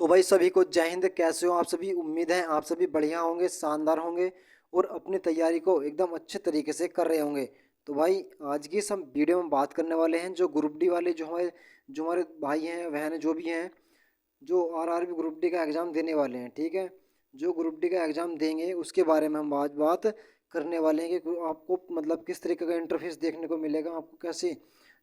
तो भाई सभी को जय हिंद। कैसे हो आप सभी? उम्मीद है आप सभी बढ़िया होंगे, शानदार होंगे और अपनी तैयारी को एकदम अच्छे तरीके से कर रहे होंगे। तो भाई आज की इस हम वीडियो में बात करने वाले हैं जो ग्रुप डी वाले जो हमारे भाई हैं बहन जो भी हैं, जो आरआरबी ग्रुप डी का एग्ज़ाम देने वाले हैं। ठीक है, जो ग्रुप डी का एग्ज़ाम देंगे उसके बारे में हम आज बात करने वाले हैं कि आपको मतलब किस तरीके का इंटरफेस देखने को मिलेगा, आपको कैसे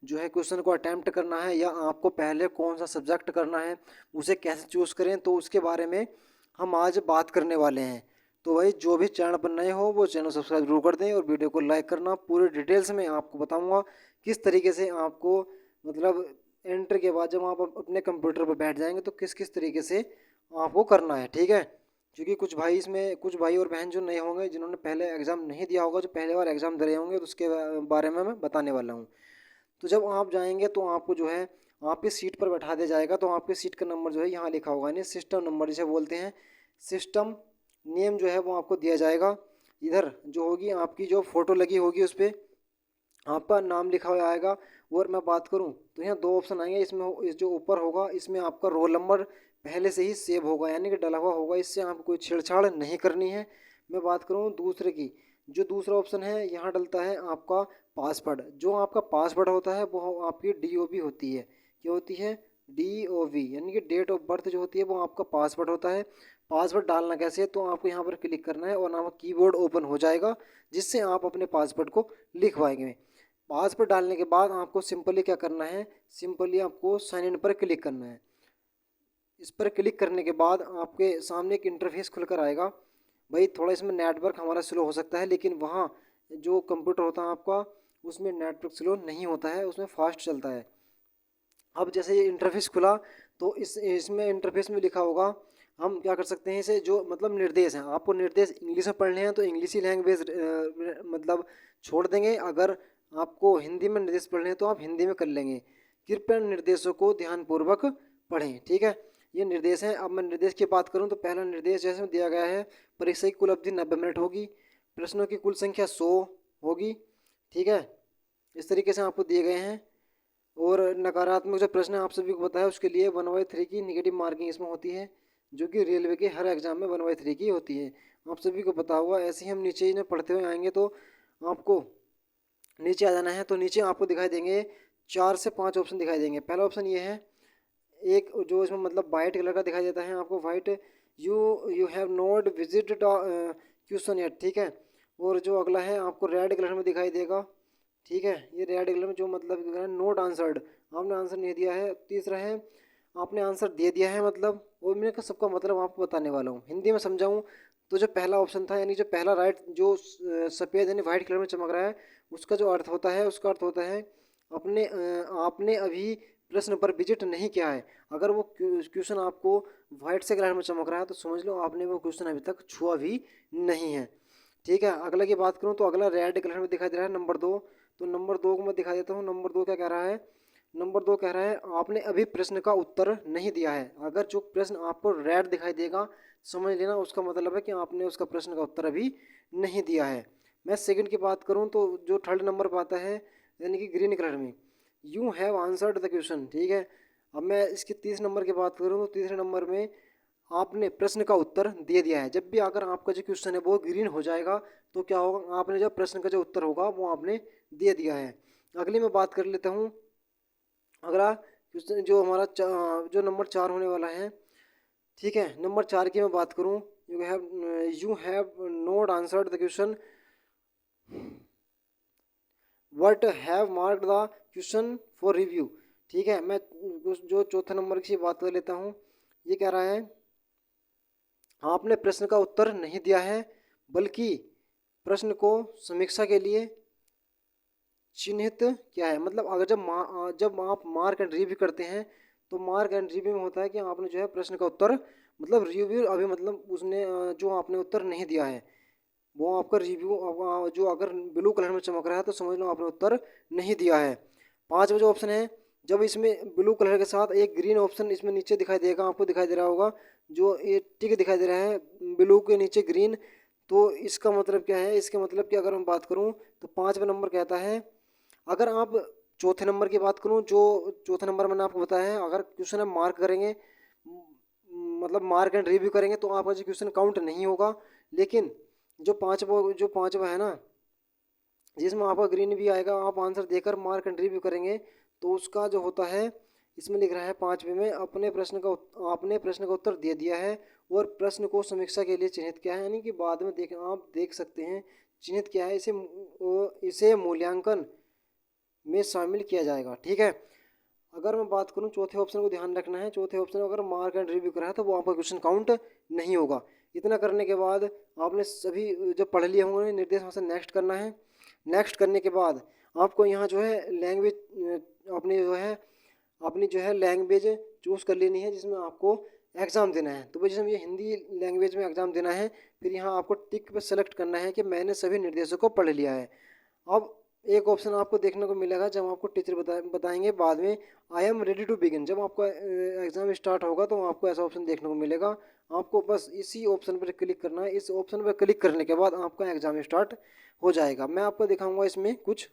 जो है क्वेश्चन को अटैम्प्ट करना है, या आपको पहले कौन सा सब्जेक्ट करना है उसे कैसे चूज़ करें, तो उसके बारे में हम आज बात करने वाले हैं। तो भाई जो भी चैनल पर नए हो वो चैनल सब्सक्राइब जरूर कर दें और वीडियो को लाइक करना। पूरे डिटेल्स में आपको बताऊंगा किस तरीके से आपको मतलब एंटर के बाद जब आप अपने कंप्यूटर पर बैठ जाएंगे तो किस किस तरीके से आपको करना है। ठीक है, क्योंकि कुछ भाई इसमें कुछ भाई और बहन जो नए होंगे, जिन्होंने पहले एग्ज़ाम नहीं दिया होगा, जो पहले बार एग्ज़ाम दे रहे होंगे, तो उसके बारे में मैं बताने वाला हूँ। तो जब आप जाएंगे तो आपको जो है आपकी सीट पर बैठा दिया जाएगा। तो आपकी सीट का नंबर जो है यहाँ लिखा होगा, यानी सिस्टम नंबर जिसे बोलते हैं। सिस्टम नेम जो है वो आपको दिया जाएगा। इधर जो होगी आपकी जो फ़ोटो लगी होगी उस पर आपका नाम लिखा हुआ आएगा। और मैं बात करूं तो यहाँ दो ऑप्शन आएंगे। इसमें इस जो ऊपर होगा इसमें आपका रोल नंबर पहले से ही सेव होगा, यानी कि डला हुआ होगा, इससे आपको कोई छेड़छाड़ नहीं करनी है। मैं बात करूं दूसरे की, जो दूसरा ऑप्शन है यहाँ डलता है आपका पासवर्ड। जो आपका पासवर्ड होता है वो आपकी DOB होती है। क्या होती है? DOB, यानी कि डेट ऑफ बर्थ जो होती है वो आपका पासवर्ड होता है। पासवर्ड डालना कैसे है? तो आपको यहाँ पर क्लिक करना है और आपका कीबोर्ड ओपन हो जाएगा, जिससे आप अपने पासवर्ड को लिख पाएंगे। पासवर्ड डालने के बाद आपको सिंपली क्या करना है, सिंपली आपको साइन इन पर क्लिक करना है। इस पर क्लिक करने के बाद आपके सामने एक इंटरफेस खुलकर आएगा। भाई थोड़ा इसमें नेटवर्क हमारा स्लो हो सकता है, लेकिन वहाँ जो कंप्यूटर होता है आपका उसमें नेटवर्क स्लो नहीं होता है, उसमें फास्ट चलता है। अब जैसे ये इंटरफेस खुला तो इसमें इंटरफेस में लिखा होगा, हम क्या कर सकते हैं इसे, जो मतलब निर्देश हैं, आपको निर्देश इंग्लिश में पढ़ने हैं तो इंग्लिश ही लैंग्वेज मतलब छोड़ देंगे। अगर आपको हिंदी में निर्देश पढ़ने हैं तो आप हिंदी में कर लेंगे। कृपया निर्देशों को ध्यानपूर्वक पढ़ें। ठीक है, ये निर्देश हैं। अब मैं निर्देश की बात करूं तो पहला निर्देश जैसे दिया गया है, परीक्षा की कुल अवधि 90 मिनट होगी, प्रश्नों की कुल संख्या 100 होगी। ठीक है, इस तरीके से आपको दिए गए हैं। और नकारात्मक जो प्रश्न है आप सभी को पता है, उसके लिए 1/3 की निगेटिव मार्किंग इसमें होती है, जो कि रेलवे के हर एग्जाम में 1/3 की होती है। आप सभी को पता होगा। ऐसे ही हम नीचे इन्हें पढ़ते हुए आएंगे तो आपको नीचे आ जाना है। तो नीचे आपको दिखाई देंगे 4 से 5 ऑप्शन दिखाई देंगे। पहला ऑप्शन ये है, एक जो इसमें मतलब वाइट कलर का दिखाई देता है आपको, white, you you have not visit question eight. ठीक है, और जो अगला है आपको रेड कलर में दिखाई देगा। ठीक है, ये रेड कलर में जो मतलब नोट आंसर्ड, आपने आंसर नहीं दिया है। तीसरा है आपने आंसर दे दिया है मतलब, और मैं सबका मतलब आपको बताने वाला हूँ, हिंदी में समझाऊँ। तो जो पहला ऑप्शन था, यानी जो पहला राइट, जो सफ़ेद यानी वाइट कलर में चमक रहा है, उसका जो अर्थ होता है, उसका अर्थ होता है आपने अभी प्रश्न पर विजिट नहीं किया है। अगर वो क्वेश्चन आपको वाइट से कलर में चमक रहा है तो समझ लो आपने वो क्वेश्चन अभी तक छुआ भी नहीं है। ठीक है, अगला की बात करूँ तो अगला रेड कलर में दिखाई दे रहा है नंबर 2। तो नंबर 2 को मैं दिखा देता हूँ। नंबर 2 क्या कह रहा है? नंबर 2 कह रहा है आपने अभी प्रश्न का उत्तर नहीं दिया है। अगर जो प्रश्न आपको रेड दिखाई देगा, समझ लेना उसका मतलब है कि आपने उसका प्रश्न का उत्तर अभी नहीं दिया है। मैं सेकंड की बात करूँ तो जो थर्ड नंबर पर आता है, यानी कि ग्रीन कलर में, you have answered the question. ठीक है, अब मैं इसके तीसरे नंबर की बात करूँ तो तीसरे नंबर में आपने प्रश्न का उत्तर दे दिया है। जब भी अगर आपका जो क्वेश्चन है वो ग्रीन हो जाएगा तो क्या होगा, आपने जो प्रश्न का जो उत्तर होगा वो आपने दे दिया है। अगली मैं बात कर लेता हूँ। अगला क्वेश्चन जो हमारा जो नंबर 4 होने वाला है। ठीक है, नंबर 4 की मैं बात करूँ, you have not answered the question what have marked the question for review. ठीक है, मैं जो चौथा नंबर की बात कर लेता हूँ। ये कह रहा है आपने प्रश्न का उत्तर नहीं दिया है, बल्कि प्रश्न को समीक्षा के लिए चिन्हित किया है। मतलब अगर जब आप मार्क एंड रिव्यू करते हैं तो मार्क एंड रिव्यू में होता है कि आपने जो है प्रश्न का उत्तर मतलब रिव्यू अभी मतलब उसने जो आपने उत्तर नहीं दिया है वो आपका रिव्यू जो अगर ब्लू कलर में चमक रहा है तो समझ लो आपने उत्तर नहीं दिया है। पाँचवा जो ऑप्शन है, जब इसमें ब्लू कलर के साथ एक ग्रीन ऑप्शन इसमें नीचे दिखाई देगा, आपको दिखाई दे रहा होगा, जो ये टिक दिखाई दे रहा है ब्लू के नीचे ग्रीन। तो इसका मतलब क्या है? इसके मतलब कि अगर मैं बात करूं तो पाँचवा नंबर कहता है, अगर आप चौथे नंबर की बात करूं, जो चौथा नंबर मैंने आपको बताया है, अगर क्वेश्चन आप मार्क करेंगे मतलब मार्क एंड रिव्यू करेंगे तो आपका जो क्वेश्चन काउंट नहीं होगा। लेकिन जो पाँचवा है ना, जिसमें आपका ग्रीन भी आएगा, आप आंसर देकर मार्क एंड रिव्यू करेंगे तो उसका जो होता है, इसमें लिख रहा है पाँचवें में, आपने प्रश्न का उत्तर दे दिया है और प्रश्न को समीक्षा के लिए चिन्हित किया है, यानी कि बाद में आप देख सकते हैं चिन्हित किया है, इसे मूल्यांकन में शामिल किया जाएगा। ठीक है। अगर मैं बात करूं चौथे ऑप्शन को ध्यान रखना है, चौथे ऑप्शन अगर मार्क एंड रिव्यू करा है तो वो आपका क्वेश्चन काउंट नहीं होगा। इतना करने के बाद आपने सभी जो पढ़ लिए होंगे निर्देश वहाँ से नेक्स्ट करना है। नेक्स्ट करने के बाद आपको यहाँ जो है लैंग्वेज अपनी जो है लैंग्वेज चूज़ कर लेनी है जिसमें आपको एग्ज़ाम देना है। तो भाई जिसमें ये हिंदी लैंग्वेज में एग्ज़ाम देना है, फिर यहाँ आपको टिक पे सेलेक्ट करना है कि मैंने सभी निर्देशों को पढ़ लिया है। अब एक ऑप्शन आपको देखने को मिलेगा जब आपको टीचर बताएंगे बाद में, I am ready to begin. जब आपका एग्ज़ाम स्टार्ट होगा तो आपको ऐसा ऑप्शन देखने को मिलेगा। आपको बस इसी ऑप्शन पर क्लिक करना है। इस ऑप्शन पर क्लिक करने के बाद आपका एग्ज़ाम स्टार्ट हो जाएगा। मैं आपको दिखाऊंगा इसमें कुछ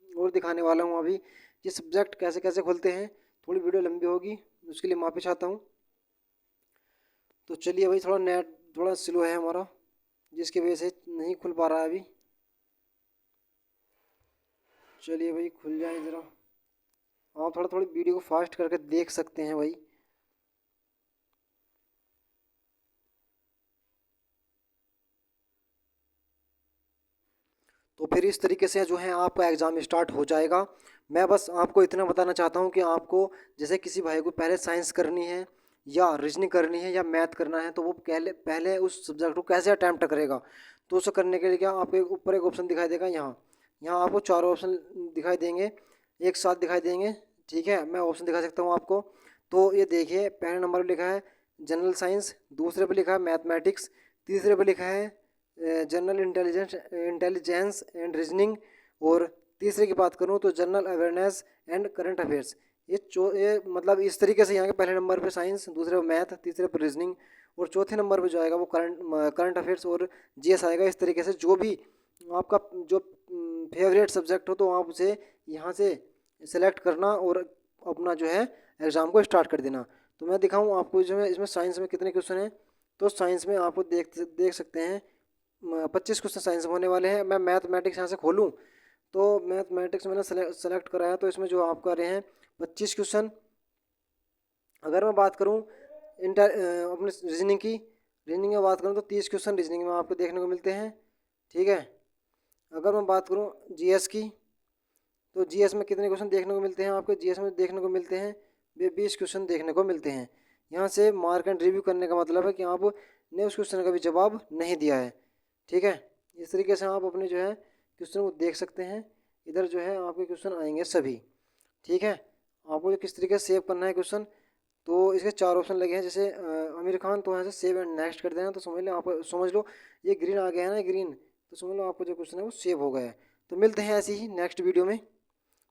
और दिखाने वाला हूँ अभी ये सब्जेक्ट कैसे कैसे खुलते हैं। थोड़ी वीडियो लंबी होगी, उसके लिए माफ़ी चाहता हूँ। तो चलिए भाई, थोड़ा नेट थोड़ा स्लो है हमारा, जिसकी वजह से नहीं खुल पा रहा है अभी। चलिए भाई खुल जाए ज़रा। आप थोड़ी वीडियो को फास्ट करके देख सकते हैं भाई। तो फिर इस तरीके से जो है आपका एग्ज़ाम स्टार्ट हो जाएगा। मैं बस आपको इतना बताना चाहता हूँ कि आपको जैसे किसी भाई को पहले साइंस करनी है या रीजनिंग करनी है या मैथ करना है तो वो पहले उस सब्जेक्ट को कैसे अटैम्प्ट करेगा। तो उसे करने के लिए क्या आपको ऊपर एक ऑप्शन दिखाई देगा, यहाँ यहाँ आपको चारों ऑप्शन दिखाई देंगे, एक साथ दिखाई देंगे। ठीक है, मैं ऑप्शन दिखा सकता हूँ आपको। तो ये देखिए, पहले नंबर पर लिखा है जनरल साइंस, दूसरे पर लिखा है मैथमेटिक्स, तीसरे पर लिखा है जनरल इंटेलिजेंस एंड रीजनिंग, और तीसरे की बात करूँ तो general awareness and current affairs. ये मतलब इस तरीके से यहाँ के पहले नंबर पे साइंस, दूसरे पे मैथ, तीसरे पे रीजनिंग और चौथे नंबर पे जो आएगा वो करंट अफेयर्स और जीएस आएगा। इस तरीके से जो भी आपका जो फेवरेट सब्जेक्ट हो तो आप उसे यहाँ से सेलेक्ट करना और अपना जो है एग्ज़ाम को स्टार्ट कर देना। तो मैं दिखाऊँ आपको जो है इसमें साइंस में कितने क्वेश्चन हैं। तो साइंस में आपको देख सकते हैं 25 क्वेश्चन साइंस में होने वाले हैं। मैं मैथमेटिक्स यहाँ से खोलूँ तो मैथमेटिक्स मैंने सेलेक्ट कराया तो इसमें जो आपका रहे हैं 25 क्वेश्चन। अगर मैं बात करूँ अपने रीजनिंग में बात करूँ तो 30 क्वेश्चन रीजनिंग में आपको देखने को मिलते हैं। ठीक है। अगर मैं बात करूँ जीएस की तो जीएस में कितने क्वेश्चन देखने को मिलते हैं, आपको जीएस में देखने को मिलते हैं 20 क्वेश्चन देखने को मिलते हैं। यहाँ से मार्क एंड रिव्यू करने का मतलब है कि आपने उस क्वेश्चन का भी जवाब नहीं दिया है। ठीक है। इस तरीके से आप अपने जो है क्वेश्चन को देख सकते हैं। इधर जो है आपके क्वेश्चन आएंगे सभी। ठीक है। आपको किस तरीके से सेव करना है क्वेश्चन, तो इसके 4 ऑप्शन लगे हैं। जैसे आमिर खान, तो यहाँ से सेव एंड नेक्स्ट कर देना। तो समझ लो ये ग्रीन आ गया है ना, ग्रीन, तो समझ लो आपको जो क्वेश्चन है वो सेव हो गया है। तो मिलते हैं ऐसे ही नेक्स्ट वीडियो में,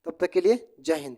तब तक के लिए जय हिंद।